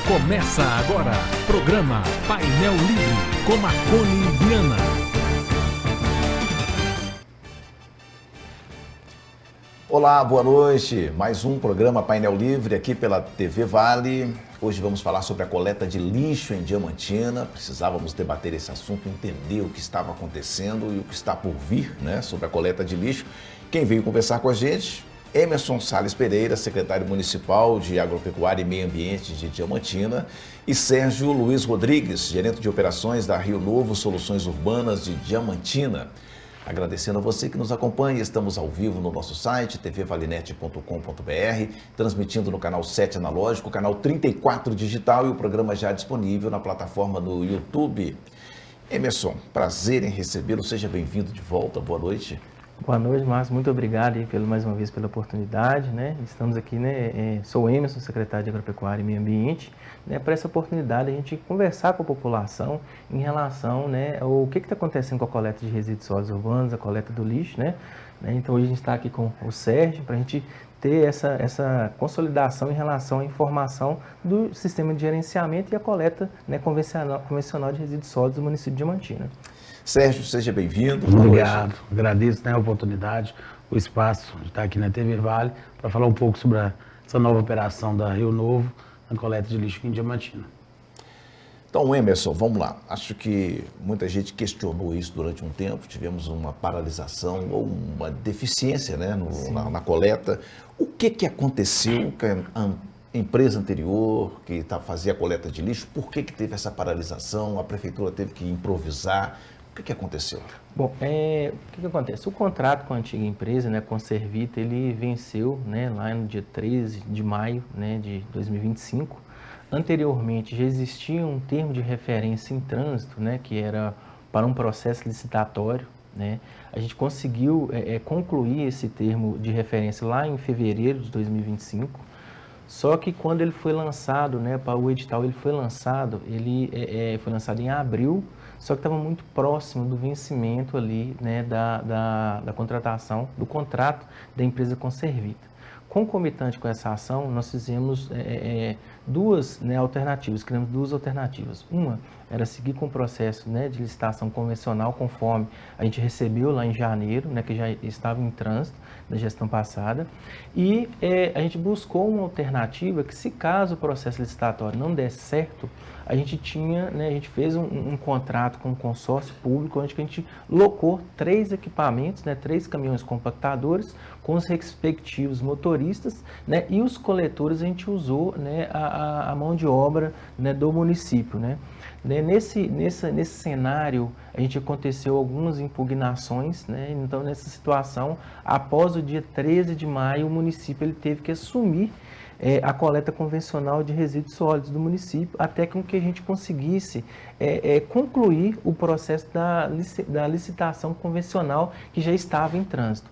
Começa agora, programa Painel Livre, com Marconi Viana. Olá, boa noite. Mais um programa Painel Livre aqui pela TV Vale. Hoje vamos falar sobre a coleta de lixo em Diamantina. Precisávamos debater esse assunto, entender o que estava acontecendo e o que está por vir, né, sobre a coleta de lixo. Quem veio conversar com a gente? Emerson Salles Pereira, secretário municipal de Agropecuária e Meio Ambiente de Diamantina, e Sérgio Luiz Rodrigues, gerente de operações da Rio Novo Soluções Urbanas de Diamantina. Agradecendo a você que nos acompanha, estamos ao vivo no nosso site, tvvalinet.com.br, transmitindo no canal 7 analógico, canal 34 digital e o programa já disponível na plataforma no YouTube. Emerson, prazer em recebê-lo, seja bem-vindo de volta, boa noite. Boa noite, Márcio. Muito obrigado aí mais uma vez pela oportunidade, né? Estamos aqui, né? Sou Emerson, secretário de Agropecuária e Meio Ambiente, né? Para essa oportunidade a gente conversar com a população em relação, né, ao que está acontecendo com a coleta de resíduos sólidos urbanos, a coleta do lixo, né? Então hoje a gente está aqui com o Sérgio para a gente ter essa consolidação em relação à informação do sistema de gerenciamento e a coleta, né, convencional de resíduos sólidos do município de Diamantina. Sérgio, seja bem-vindo. Obrigado, agradeço, né, a oportunidade, o espaço de estar aqui na TV Vale para falar um pouco sobre essa nova operação da Rio Novo na coleta de lixo em Diamantina. Então, Emerson, vamos lá. Acho que muita gente questionou isso durante um tempo, tivemos uma paralisação ou uma deficiência, né, na coleta. O que aconteceu com a empresa anterior que fazia a coleta de lixo? Por que teve essa paralisação? A prefeitura teve que improvisar? O que aconteceu? Bom, o que acontece? O contrato com a antiga empresa, né, com a Servita, ele venceu, né, lá no dia 13 de maio, né, de 2025. Anteriormente já existia um termo de referência em trânsito, né, que era para um processo licitatório, né. A gente conseguiu concluir esse termo de referência lá em fevereiro de 2025. Só que quando ele foi lançado, né, para o edital, ele foi lançado em abril, só que estava muito próximo do vencimento ali, né, da contratação, do contrato da empresa com Servita. Concomitante com essa ação, nós fizemos duas, né, alternativas, criamos duas alternativas. Uma era seguir com o processo, né, de licitação convencional, conforme a gente recebeu lá em janeiro, né, que já estava em trânsito na gestão passada, e a gente buscou uma alternativa que, se caso o processo licitatório não desse certo, a gente tinha, né, a gente fez um contrato com um consórcio público, onde a gente locou 3 equipamentos, né, 3 caminhões compactadores com os respectivos motoristas, né, e os coletores a gente usou, né, a mão de obra, né, do município, né. Nesse cenário, a gente aconteceu algumas impugnações, né? Então, nessa situação, após o dia 13 de maio, o município ele teve que assumir a coleta convencional de resíduos sólidos do município, até que a gente conseguisse concluir o processo da licitação convencional que já estava em trânsito.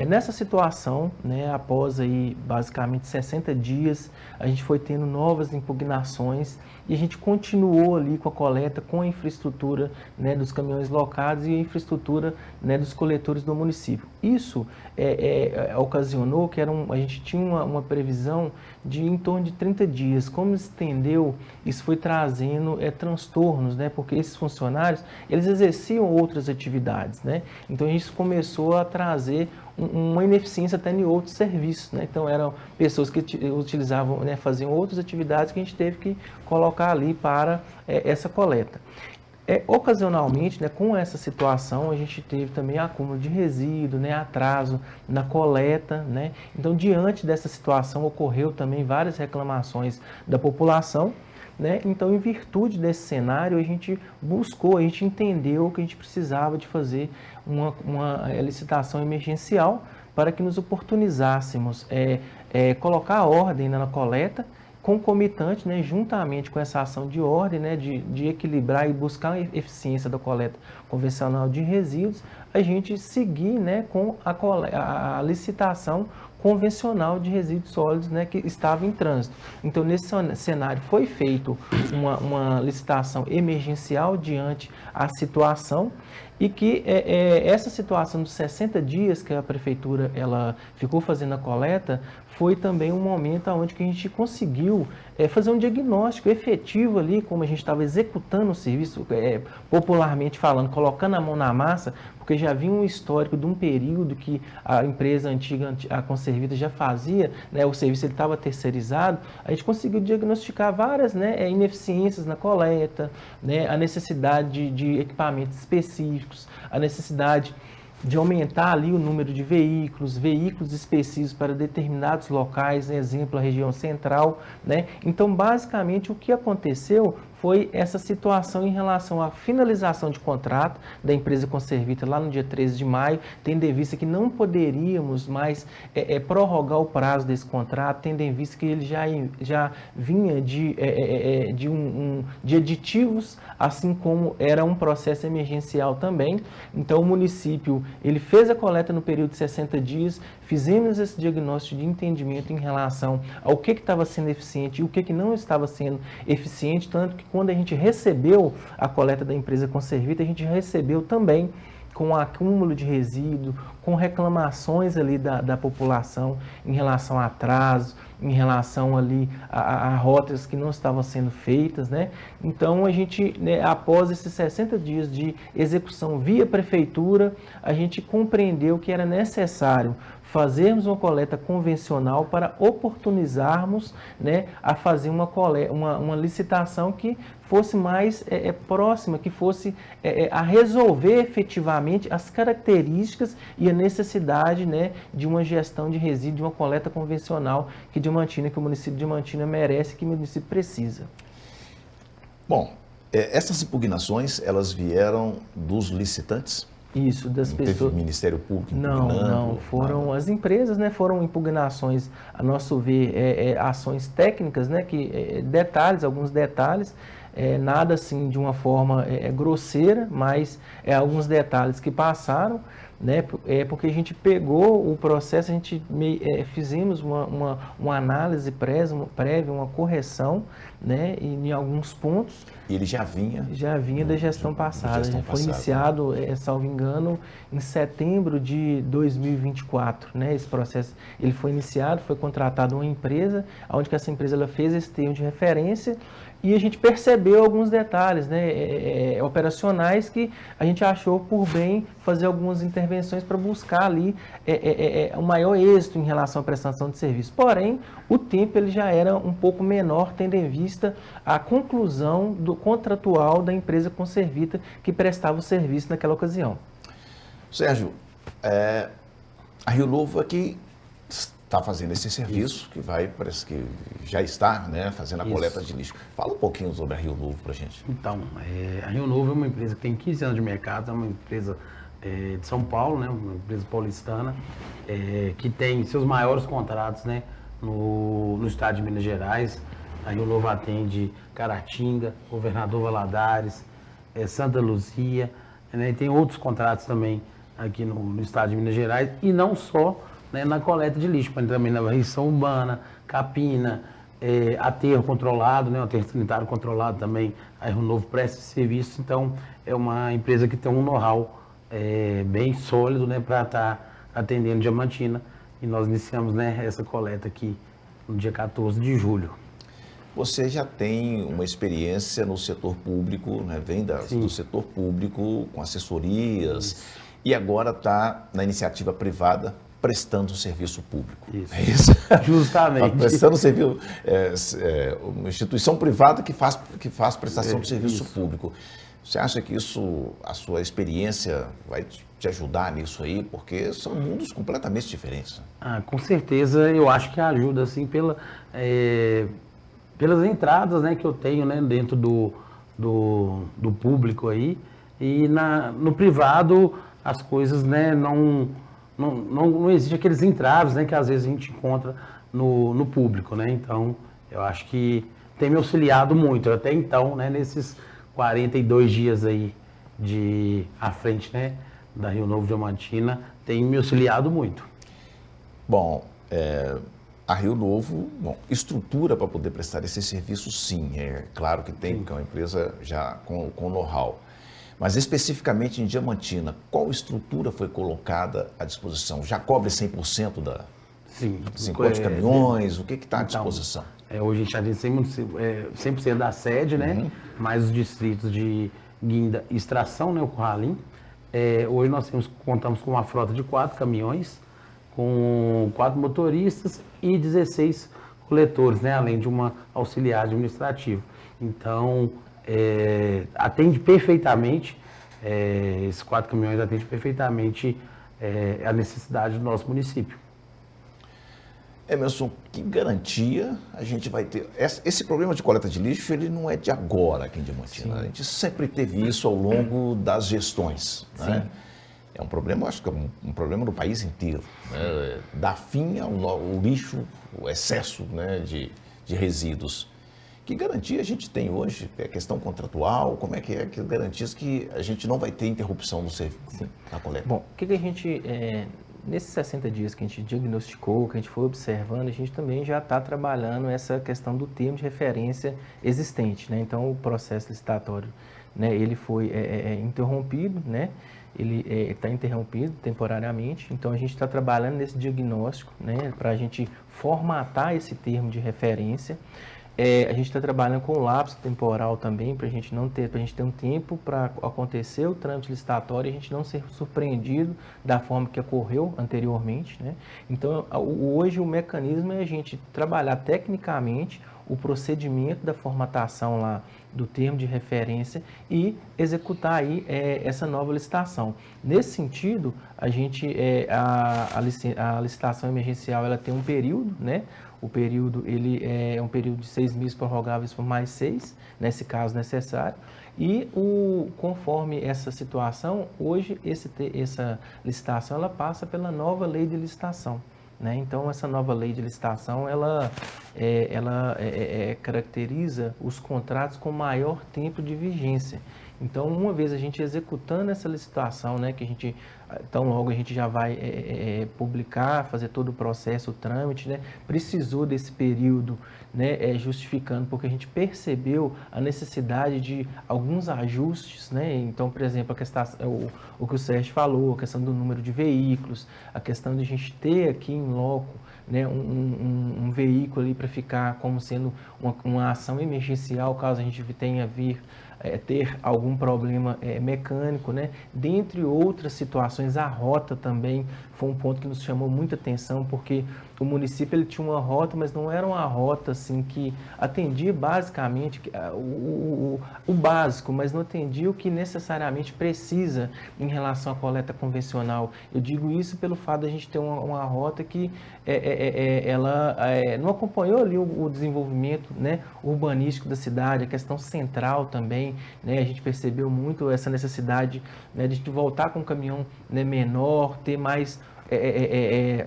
Nessa situação, né, após aí basicamente 60 dias, a gente foi tendo novas impugnações e a gente continuou ali com a coleta, com a infraestrutura, né, dos caminhões locados e a infraestrutura, né, dos coletores do município. Isso ocasionou que a gente tinha uma previsão de em torno de 30 dias. Como estendeu, isso foi trazendo transtornos, né, porque esses funcionários, eles exerciam outras atividades, né? Então a gente começou a trazer uma ineficiência até em outros serviços, né? Então eram pessoas que utilizavam, né, faziam outras atividades que a gente teve que colocar ali para essa coleta. Ocasionalmente, né, com essa situação, a gente teve também acúmulo de resíduo, né, atraso na coleta, né? Então, diante dessa situação, ocorreu também várias reclamações da população, né? Então, em virtude desse cenário, a gente entendeu que a gente precisava de fazer uma licitação emergencial para que nos oportunizássemos colocar a ordem, né, na coleta, concomitante, né, juntamente com essa ação de ordem, né, de equilibrar e buscar a eficiência da coleta convencional de resíduos, a gente seguir, né, com a licitação convencional de resíduos sólidos, né, que estava em trânsito. Então, nesse cenário, foi feito uma licitação emergencial diante a situação e que essa situação dos 60 dias que a prefeitura ela ficou fazendo a coleta foi também um momento onde que a gente conseguiu fazer um diagnóstico efetivo ali, como a gente estava executando o serviço, popularmente falando, colocando a mão na massa, porque já havia um histórico de um período que a empresa antiga, a Conservita, já fazia, né, o serviço estava terceirizado. A gente conseguiu diagnosticar várias, né, ineficiências na coleta, né, a necessidade de equipamentos específicos, a necessidade de aumentar ali o número de veículos específicos para determinados locais, exemplo, a região central, né? Então, basicamente, o que aconteceu foi essa situação em relação à finalização de contrato da empresa Conservita lá no dia 13 de maio, tendo em vista que não poderíamos mais prorrogar o prazo desse contrato, tendo em vista que ele já vinha de aditivos, assim como era um processo emergencial também. Então, o município ele fez a coleta no período de 60 dias, fizemos esse diagnóstico de entendimento em relação ao que estava sendo eficiente e o que não estava sendo eficiente, tanto que quando a gente recebeu a coleta da empresa Conservita, a gente recebeu também com acúmulo de resíduo, com reclamações ali da população em relação a atraso, em relação ali a rotas que não estavam sendo feitas, né? Então, a gente, né, após esses 60 dias de execução via prefeitura, a gente compreendeu que era necessário fazermos uma coleta convencional para oportunizarmos, né, a fazer uma licitação que fosse mais próxima, que fosse a resolver efetivamente as características e a necessidade, né, de uma gestão de resíduo, de uma coleta convencional que o município de Diamantina merece, que o município precisa. Bom, essas impugnações, elas vieram dos licitantes? Isso, das não pessoas. Teve Ministério Público impugnando? Não, foram as empresas, né, foram impugnações, a nosso ver, ações técnicas, né, alguns detalhes, nada assim de uma forma grosseira, mas alguns detalhes que passaram, né, porque a gente pegou o processo, a gente fizemos uma análise prévia, uma correção, né, em alguns pontos. E ele já vinha da gestão passada. Foi iniciado, salvo engano, em setembro de 2024, né? Esse processo ele foi iniciado, foi contratada uma empresa, onde que essa empresa ela fez esse termo de referência e a gente percebeu alguns detalhes, né, operacionais que a gente achou por bem fazer algumas intervenções para buscar ali um maior êxito em relação à prestação de serviço. Porém, o tempo ele já era um pouco menor, tendo em vista a conclusão do contratual da empresa Conservita que prestava o serviço naquela ocasião. Sérgio, a Rio Novo aqui está fazendo esse serviço, que parece que já está, né, fazendo a coleta de lixo. Fala um pouquinho sobre a Rio Novo para a gente. Então, a Rio Novo é uma empresa que tem 15 anos de mercado, é uma empresa de São Paulo, né, uma empresa paulistana, que tem seus maiores contratos, né, no estado de Minas Gerais. A Rio Novo atende Caratinga, Governador Valadares, Santa Luzia, né, e tem outros contratos também aqui no estado de Minas Gerais, e não só, né, na coleta de lixo, mas também na varrição urbana, capina, aterro controlado, né, o aterro sanitário controlado também. A Rio Novo presta esse serviço, então é uma empresa que tem um know-how bem sólido, né, para estar atendendo Diamantina, e nós iniciamos, né, essa coleta aqui no dia 14 de julho. Você já tem uma experiência no setor público, né? Vem do setor público, com assessorias, isso. E agora está na iniciativa privada, prestando serviço público. Isso. É isso? Justamente. Tá prestando serviço, uma instituição privada que faz prestação de serviço público. Você acha que a sua experiência vai te ajudar nisso aí? Porque são mundos completamente diferentes. Com certeza, eu acho que ajuda, assim, pelas entradas, né, que eu tenho, né, dentro do público aí, e no privado as coisas, né, não existe aqueles entraves, né, que às vezes a gente encontra no público, né, então eu acho que tem me auxiliado muito, até então, né, nesses 42 dias aí à frente, né, da Rio Novo Diamantina, tem me auxiliado muito. Bom, a Rio Novo, estrutura para poder prestar esse serviço, sim, é claro que tem, porque é uma empresa já com know-how. Mas especificamente em Diamantina, qual estrutura foi colocada à disposição? Já cobre 100% da... Sim. 50 caminhões? O que está à disposição? Hoje a gente atende 100% da sede, né? Mais os distritos de guinda e extração, né? O Curralim. Hoje nós contamos com uma frota de 4 caminhões, com 4 motoristas e 16 coletores, né? Além de uma auxiliar administrativa. Então, atende perfeitamente, esses 4 caminhões atendem perfeitamente a necessidade do nosso município. Emerson, que garantia a gente vai ter? Esse problema de coleta de lixo, ele não é de agora aqui em Diamantina. Sim. A gente sempre teve isso ao longo das gestões. Né? É um problema, acho que é um problema do país inteiro. Né? Dá fim ao lixo, o excesso, né, de resíduos. Que garantia a gente tem hoje? É questão contratual? Como é que é? Que garantias que a gente não vai ter interrupção no serviço, na coleta? Bom, o que a gente... Nesses 60 dias que a gente diagnosticou, que a gente foi observando, a gente também já está trabalhando essa questão do termo de referência existente, né? Então, o processo licitatório, né, ele foi interrompido, né? Ele está interrompido temporariamente, então a gente está trabalhando nesse diagnóstico, né, para a gente formatar esse termo de referência. A gente está trabalhando com o lapso temporal também, para a gente ter um tempo para acontecer o trâmite licitatório e a gente não ser surpreendido da forma que ocorreu anteriormente, né? Então, hoje o mecanismo é a gente trabalhar tecnicamente o procedimento da formatação lá do termo de referência e executar aí essa nova licitação. Nesse sentido, a gente a licitação emergencial ela tem um período, né? O período ele é um período de 6 meses prorrogáveis por mais 6, nesse caso necessário. E conforme essa situação, hoje essa licitação ela passa pela nova lei de licitação. Né? Então, essa nova lei de licitação, ela caracteriza os contratos com maior tempo de vigência. Então, uma vez a gente executando essa licitação, né, que a gente, tão logo a gente já vai publicar, fazer todo o processo, o trâmite, né, precisou desse período, né, justificando, porque a gente percebeu a necessidade de alguns ajustes, né, então, por exemplo, a questão, o que o Sérgio falou, a questão do número de veículos, a questão de a gente ter aqui em loco, né, um veículo ali para ficar como sendo uma ação emergencial, caso a gente tenha a vir ter algum problema mecânico, né? Dentre outras situações, a rota também foi um ponto que nos chamou muita atenção, porque o município ele tinha uma rota, mas não era uma rota assim que atendia basicamente o básico, mas não atendia o que necessariamente precisa em relação à coleta convencional. Eu digo isso pelo fato de a gente ter uma rota que ela não acompanhou ali o desenvolvimento, né, urbanístico da cidade, a questão central também, né, a gente percebeu muito essa necessidade, né, de voltar com um caminhão, né, menor, ter mais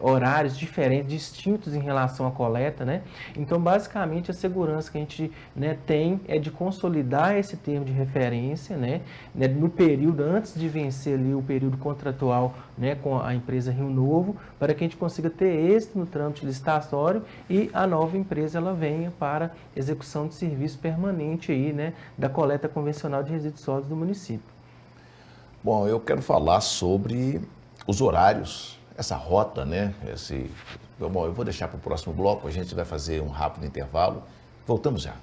horários diferentes, distintos em relação à coleta, né? Então, basicamente, a segurança que a gente, né, tem é de consolidar esse termo de referência, né, no período, antes de vencer ali o período contratual, né, com a empresa Rio Novo, para que a gente consiga ter êxito no trâmite licitatório e a nova empresa ela venha para execução de serviço permanente aí, né, da coleta convencional de resíduos sólidos do município. Bom, eu quero falar sobre os horários, essa rota, né? Bom, eu vou deixar para o próximo bloco, a gente vai fazer um rápido intervalo. Voltamos já.